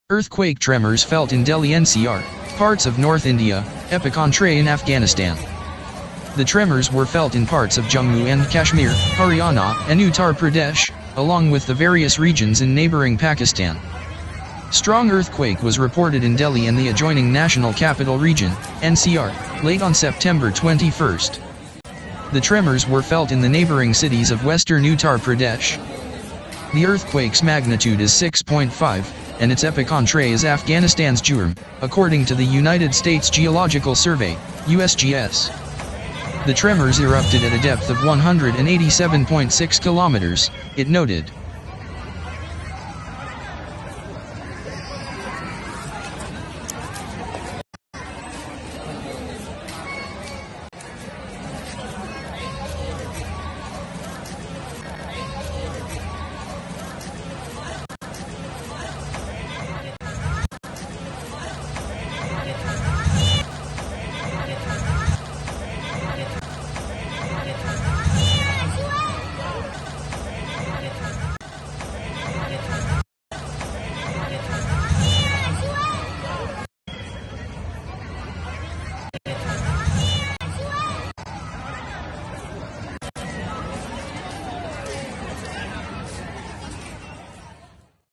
Earthquake tremors felt in Delhi-NCR, parts of North India, epicentre in Afghanistan. The tremors were felt in parts of Jammu and Kashmir, Haryana and Uttar Pradesh, along with the various regions in neighbouring Pakistan. Strong earthquake was reported in Delhi and the adjoining National Capital Region, NCR, late on September 21. The tremors were felt in the neighbouring cities of western Uttar Pradesh. The earthquake's magnitude is 6.5, and its epicentre is Afghanistan's Jurm, according to the United States Geological Survey, USGS. The tremors erupted at a depth of 187.6 kilometers, it noted.